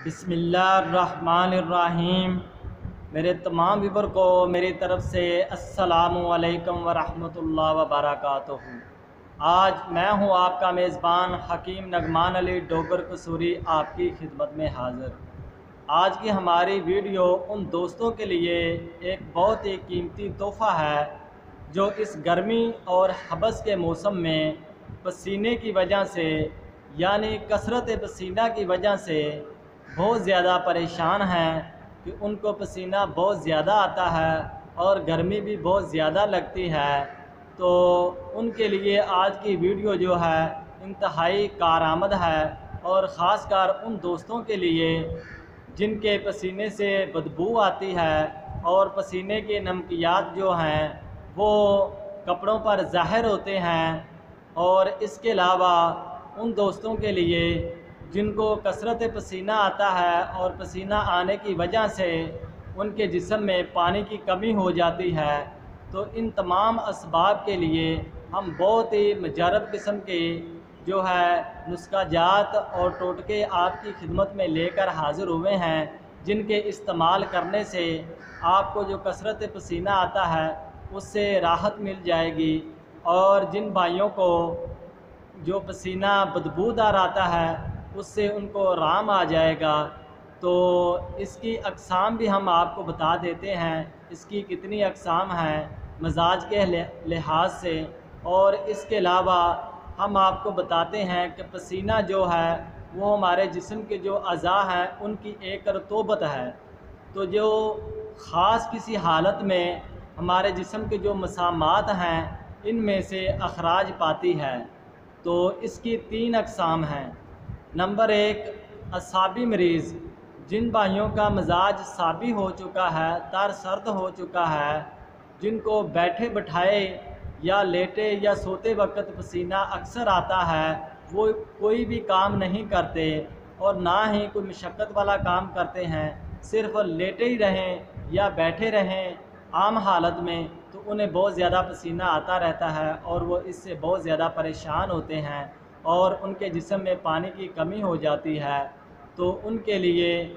बिस्मिल्लाहिर्रहमानिर्रहीम। मेरे तमाम व्यूवर को मेरी तरफ़ से अस्सलामु अलैकुम वरहमतुल्लाहि वबरकातुहू। आज मैं हूँ आपका मेज़बान हकीम नगमान अली डोगर कसूरी आपकी खिदमत में हाज़िर। आज की हमारी वीडियो उन दोस्तों के लिए एक बहुत ही कीमती तोहफ़ा है जो इस गर्मी और हबस के मौसम में पसीने की वजह से यानी कसरत पसीना की वजह से बहुत ज़्यादा परेशान हैं कि उनको पसीना बहुत ज़्यादा आता है और गर्मी भी बहुत ज़्यादा लगती है। तो उनके लिए आज की वीडियो जो है इंतहाई कारआमद है और ख़ासकर उन दोस्तों के लिए जिनके पसीने से बदबू आती है और पसीने के नमकियात जो हैं वो कपड़ों पर ज़ाहिर होते हैं। और इसके अलावा उन दोस्तों के लिए जिनको कसरत पसीना आता है और पसीना आने की वजह से उनके जिस्म में पानी की कमी हो जाती है, तो इन तमाम असबाब के लिए हम बहुत ही मुजरब किस्म के जो है नुस्खा जात और टोटके आपकी खिदमत में लेकर हाज़िर हुए हैं, जिनके इस्तेमाल करने से आपको जो कसरत पसीना आता है उससे राहत मिल जाएगी। और जिन भाइयों को जो पसीना बदबूदार आता है उससे उनको आराम आ जाएगा। तो इसकी अक़साम भी हम आपको बता देते हैं, इसकी कितनी अक़साम हैं मजाज के लिहाज से। और इसके अलावा हम आपको बताते हैं कि पसीना जो है वो हमारे जिस्म के जो अज़ा हैं उनकी एक रतूबत है, तो जो ख़ास किसी हालत में हमारे जिस्म के जो मसामात हैं इनमें से अखराज पाती है। तो इसकी 3 अक़साम हैं। नंबर 1, असाबी मरीज़, जिन भाइयों का मिजाज साबी हो चुका है, तर सर्द हो चुका है, जिनको बैठे बैठाए या लेटे या सोते वक्त पसीना अक्सर आता है, वो कोई भी काम नहीं करते और ना ही कोई मशक्क़त वाला काम करते हैं, सिर्फ़ लेटे ही रहें या बैठे रहें आम हालत में, तो उन्हें बहुत ज़्यादा पसीना आता रहता है और वो इससे बहुत ज़्यादा परेशान होते हैं और उनके जिस्म में पानी की कमी हो जाती है। तो उनके लिए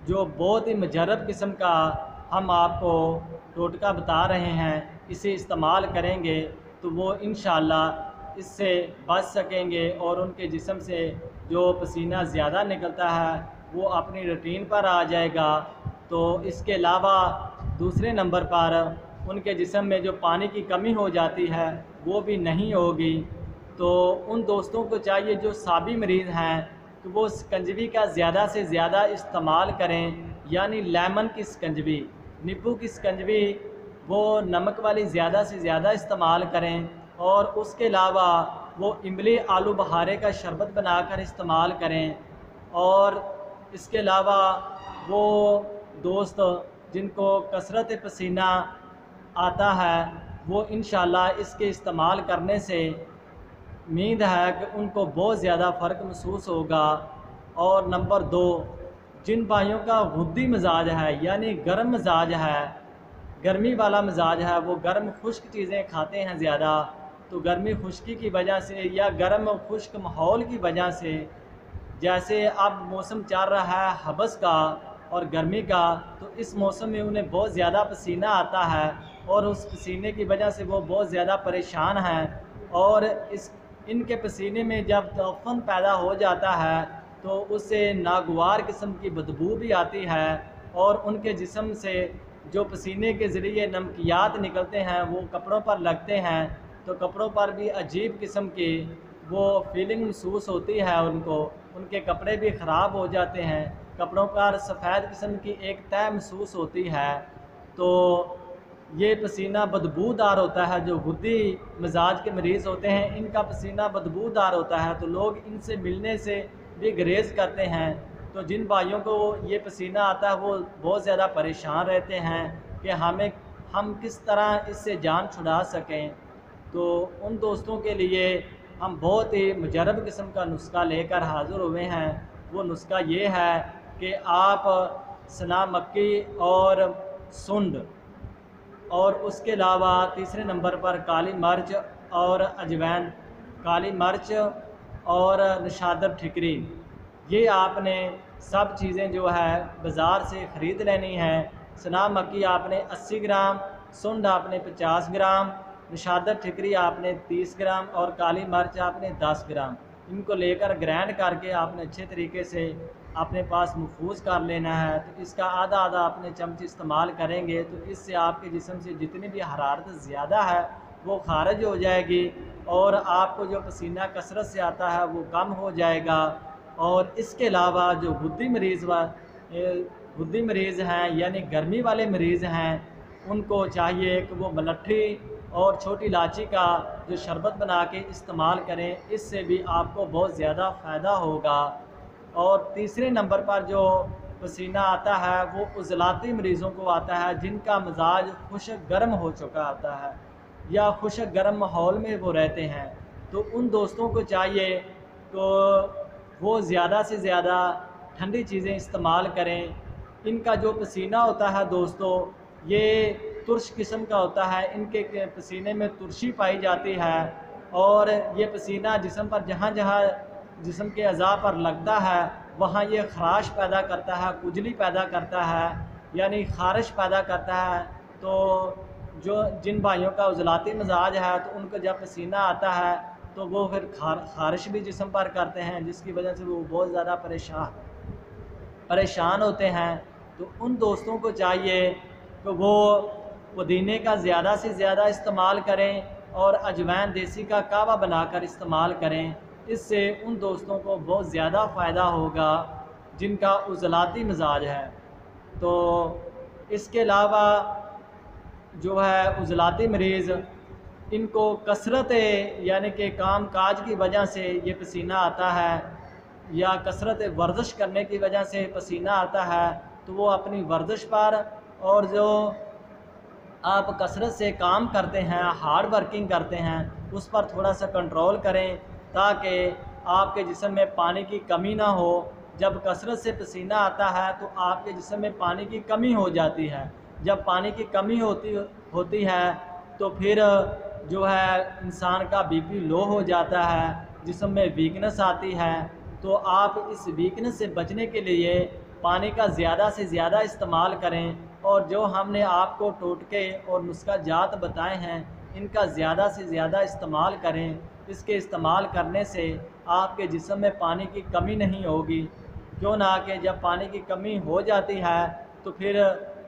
जो बहुत ही मुजरब किस्म का हम आपको टोटका बता रहे हैं, इसे इस्तेमाल करेंगे तो वो इंशाअल्लाह इससे बच सकेंगे और उनके जिस्म से जो पसीना ज़्यादा निकलता है वो अपनी रूटीन पर आ जाएगा। तो इसके अलावा दूसरे नंबर पर उनके जिस्म में जो पानी की कमी हो जाती है वो भी नहीं होगी। तो उन दोस्तों को चाहिए जो साबी मरीज़ हैं कि वो शिकंजवी का ज़्यादा से ज़्यादा इस्तेमाल करें, यानी लेमन की शिकंजवी, नींबू की शिकंजवी, वो नमक वाली ज़्यादा से ज़्यादा इस्तेमाल करें। और उसके अलावा वो इमली आलू बहारे का शरबत बनाकर इस्तेमाल करें। और इसके अलावा वो दोस्त जिनको कसरत पसीना आता है वो इंशाअल्लाह इसके इस्तेमाल करने से उम्मीद है कि उनको बहुत ज़्यादा फ़र्क महसूस होगा। और नंबर 2, जिन भाइयों का गुद्दी मिजाज है यानी गर्म मिजाज है, गर्मी वाला मिजाज है, वो गर्म खुश्क चीज़ें खाते हैं ज़्यादा, तो गर्मी खुश्की की वजह से या गर्म खुश्क माहौल की वजह से, जैसे अब मौसम चल रहा है हबस का और गर्मी का, तो इस मौसम में उन्हें बहुत ज़्यादा पसीना आता है और उस पसीने की वजह से वो बहुत ज़्यादा परेशान हैं। और इनके पसीने में जब तौफ़न पैदा हो जाता है तो उससे नागवार किस्म की बदबू भी आती है और उनके जिस्म से जो पसीने के ज़रिए नमकियात निकलते हैं वो कपड़ों पर लगते हैं, तो कपड़ों पर भी अजीब किस्म की वो फीलिंग महसूस होती है उनको, उनके कपड़े भी ख़राब हो जाते हैं, कपड़ों पर सफ़ेद किस्म की एक तह महसूस होती है। तो ये पसीना बदबूदार होता है, जो गुद्दी मिजाज के मरीज़ होते हैं इनका पसीना बदबूदार होता है, तो लोग इनसे मिलने से भी गुरेज़ करते हैं। तो जिन भाइयों को ये पसीना आता है वो बहुत ज़्यादा परेशान रहते हैं कि हम किस तरह इससे जान छुड़ा सकें। तो उन दोस्तों के लिए हम बहुत ही मुजरब किस्म का नुस्खा लेकर हाज़िर हुए हैं। वो नुस्खा ये है कि आप सना मक्की और सुंड और उसके अलावा तीसरे नंबर पर काली मिर्च और अजवैन, काली मिर्च और नशादर ठिकरी, ये आपने सब चीज़ें जो है बाज़ार से ख़रीद लेनी है। सना मक्की आपने 80 ग्राम, सुंड आपने 50 ग्राम, नशादत ठिकरी आपने 30 ग्राम और काली मिर्च आपने 10 ग्राम। इनको लेकर ग्राइंड करके आपने अच्छे तरीके से अपने पास महफूज कर लेना है। तो इसका आधा आधा अपने चमच इस्तेमाल करेंगे तो इससे आपके जिस्म से जितनी भी हरारत ज़्यादा है वो खारिज हो जाएगी और आपको जो पसीना कसरत से आता है वो कम हो जाएगा। और इसके अलावा जो बुद्धि मरीज़ हैं यानी गर्मी वाले मरीज़ हैं, उनको चाहिए कि वो मलट्ठी और छोटी इलायची का जो शरबत बना के इस्तेमाल करें। इससे भी आपको बहुत ज़्यादा फ़ायदा होगा। और तीसरे नंबर पर जो पसीना आता है वो उज़लाती मरीज़ों को आता है, जिनका मिजाज खुश्क गर्म हो चुका होता है या खुश्क गर्म माहौल में वो रहते हैं। तो उन दोस्तों को चाहिए तो वो ज़्यादा से ज़्यादा ठंडी चीज़ें इस्तेमाल करें। इनका जो पसीना होता है दोस्तों, ये तुर्श किस्म का होता है। इनके पसीने में तुर्शी पाई जाती है और ये पसीना जिस्म पर जहाँ जहाँ जिस्म के अज़ा पर लगता है वहाँ ये खराश पैदा करता है, खुजली पैदा करता है, यानी खारिश पैदा करता है। तो जो जिन भाइयों का उज़लाती मिजाज है तो उनको जब पसीना आता है तो वो फिर खारिश भी जिस्म पर करते हैं, जिसकी वजह से वो बहुत ज़्यादा परेशान होते हैं। तो उन दोस्तों को चाहिए कि वो पुदीने का ज़्यादा से ज़्यादा इस्तेमाल करें और अजवाइन देसी का कावा बनाकर इस्तेमाल करें। इससे उन दोस्तों को बहुत ज़्यादा फ़ायदा होगा जिनका उज़लाती मिजाज है। तो इसके अलावा जो है उज़लाती मरीज़, इनको कसरत यानी कि काम काज की वजह से ये पसीना आता है या कसरत वर्जिश करने की वजह से पसीना आता है, तो वो अपनी वर्जिश पर और जो आप कसरत से काम करते हैं, हार्ड वर्किंग करते हैं, उस पर थोड़ा सा कंट्रोल करें ताकि आपके जिस्म में पानी की कमी ना हो। जब कसरत से पसीना आता है तो आपके जिस्म में पानी की कमी हो जाती है। जब पानी की कमी होती है तो फिर जो है इंसान का बीपी लो हो जाता है, जिस्म में वीकनेस आती है। तो आप इस वीकनेस से बचने के लिए पानी का ज़्यादा से ज़्यादा इस्तेमाल करें और जो हमने आपको टोटके और नुस्खा जात बताए हैं इनका ज़्यादा से ज़्यादा इस्तेमाल करें। इसके इस्तेमाल करने से आपके जिस्म में पानी की कमी नहीं होगी। क्यों ना कि जब पानी की कमी हो जाती है तो फिर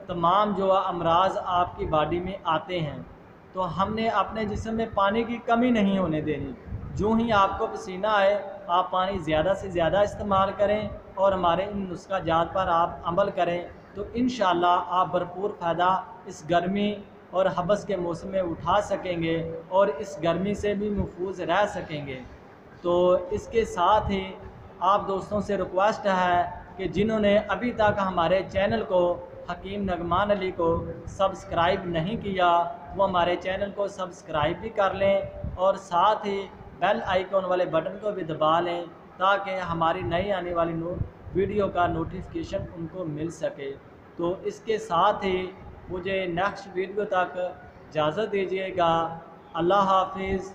तमाम जो अमराज आपकी बॉडी में आते हैं। तो हमने अपने जिस्म में पानी की कमी नहीं होने देनी। जो ही आपको पसीना आए आप पानी ज़्यादा से ज़्यादा इस्तेमाल करें और हमारे इन नुस्खा जात पर आप अमल करें तो इंशाअल्लाह आप भरपूर फ़ायदा इस गर्मी और हबस के मौसम में उठा सकेंगे और इस गर्मी से भी महफूज रह सकेंगे। तो इसके साथ ही आप दोस्तों से रिक्वेस्ट है कि जिन्होंने अभी तक हमारे चैनल को हकीम नगमान अली को सब्सक्राइब नहीं किया वो हमारे चैनल को सब्सक्राइब भी कर लें और साथ ही बेल आइकॉन वाले बटन को भी दबा लें ताकि हमारी नई आने वाली वीडियो का नोटिफिकेशन उनको मिल सके। तो इसके साथ ही मुझे नेक्स्ट वीडियो तक इजाज़त दीजिएगा। अल्लाह हाफिज़।